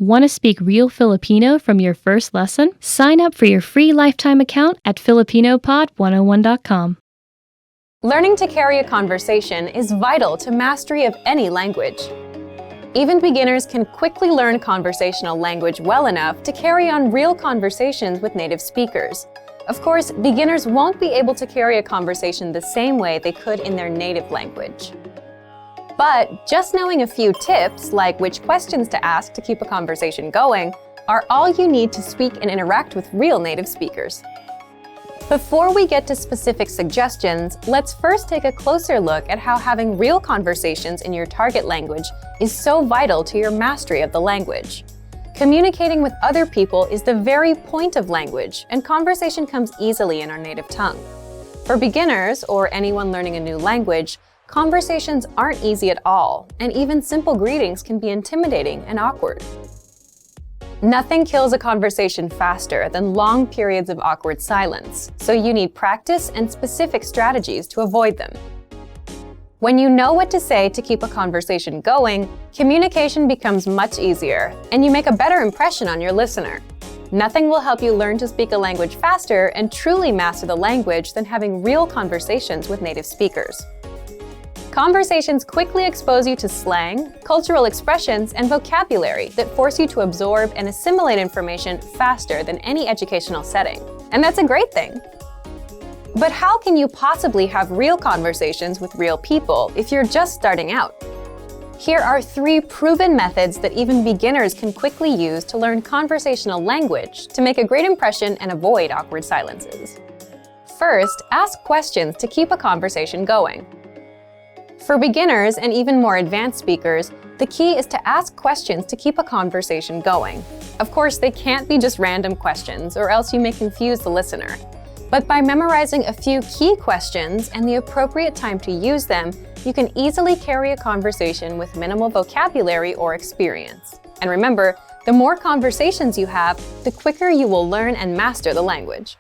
Want to speak real Filipino from your first lesson? Sign up for your free lifetime account at filipinopod101.com. Learning to carry a conversation is vital to mastery of any language. Even beginners can quickly learn conversational language well enough to carry on real conversations with native speakers. Of course, beginners won't be able to carry a conversation the same way they could in their native language. But just knowing a few tips, like which questions to ask to keep a conversation going, are all you need to speak and interact with real native speakers. Before we get to specific suggestions, let's first take a closer look at how having real conversations in your target language is so vital to your mastery of the language. Communicating with other people is the very point of language, and conversation comes easily in our native tongue. For beginners, or anyone learning a new language, conversations aren't easy at all, and even simple greetings can be intimidating and awkward. Nothing kills a conversation faster than long periods of awkward silence, so you need practice and specific strategies to avoid them. When you know what to say to keep a conversation going, communication becomes much easier, and you make a better impression on your listener. Nothing will help you learn to speak a language faster and truly master the language than having real conversations with native speakers. Conversations quickly expose you to slang, cultural expressions, and vocabulary that force you to absorb and assimilate information faster than any educational setting. And that's a great thing. But how can you possibly have real conversations with real people if you're just starting out? Here are 3 proven methods that even beginners can quickly use to learn conversational language to make a great impression and avoid awkward silences. First, ask questions to keep a conversation going. For beginners and even more advanced speakers, the key is to ask questions to keep a conversation going. Of course, they can't be just random questions, or else you may confuse the listener. But by memorizing a few key questions and the appropriate time to use them, you can easily carry a conversation with minimal vocabulary or experience. And remember, the more conversations you have, the quicker you will learn and master the language.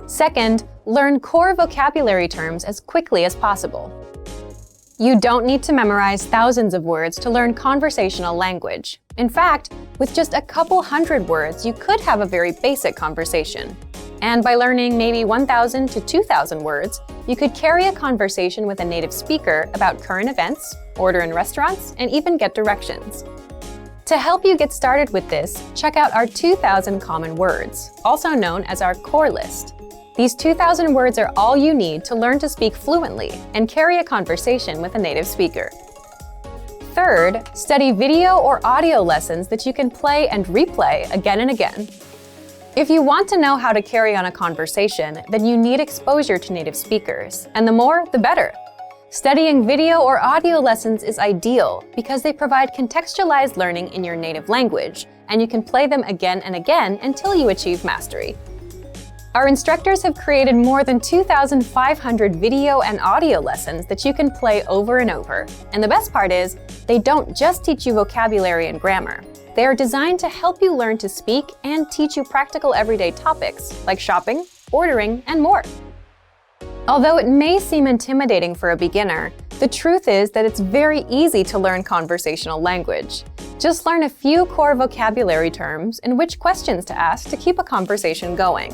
Second, learn core vocabulary terms as quickly as possible. You don't need to memorize thousands of words to learn conversational language. In fact, with just a couple hundred words, you could have a very basic conversation. And by learning maybe 1,000 to 2,000 words, you could carry a conversation with a native speaker about current events, order in restaurants, and even get directions. To help you get started with this, check out our 2,000 common words, also known as our core list. These 2,000 words are all you need to learn to speak fluently and carry a conversation with a native speaker. Third, study video or audio lessons that you can play and replay again and again. If you want to know how to carry on a conversation, then you need exposure to native speakers, and the more, the better. Studying video or audio lessons is ideal because they provide contextualized learning in your native language, and you can play them again and again until you achieve mastery. Our instructors have created more than 2,500 video and audio lessons that you can play over and over. And the best part is, they don't just teach you vocabulary and grammar. They are designed to help you learn to speak and teach you practical everyday topics like shopping, ordering, and more. Although it may seem intimidating for a beginner, the truth is that it's very easy to learn conversational language. Just learn a few core vocabulary terms and which questions to ask to keep a conversation going.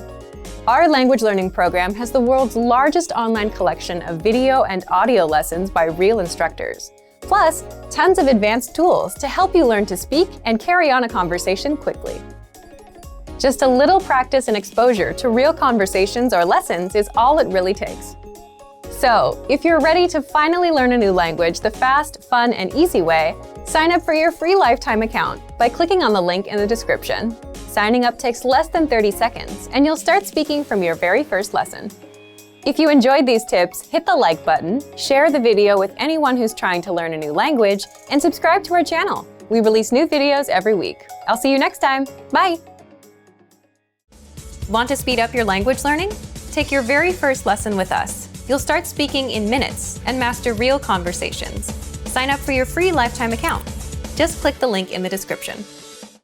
Our language learning program has the world's largest online collection of video and audio lessons by real instructors, plus tons of advanced tools to help you learn to speak and carry on a conversation quickly. Just a little practice and exposure to real conversations or lessons is all it really takes. So, if you're ready to finally learn a new language the fast, fun, and easy way, sign up for your free lifetime account by clicking on the link in the description. Signing up takes less than 30 seconds, and you'll start speaking from your very first lesson. If you enjoyed these tips, hit the like button, share the video with anyone who's trying to learn a new language, and subscribe to our channel. We release new videos every week. I'll see you next time. Bye! Want to speed up your language learning? Take your very first lesson with us. You'll start speaking in minutes and master real conversations. Sign up for your free lifetime account. Just click the link in the description.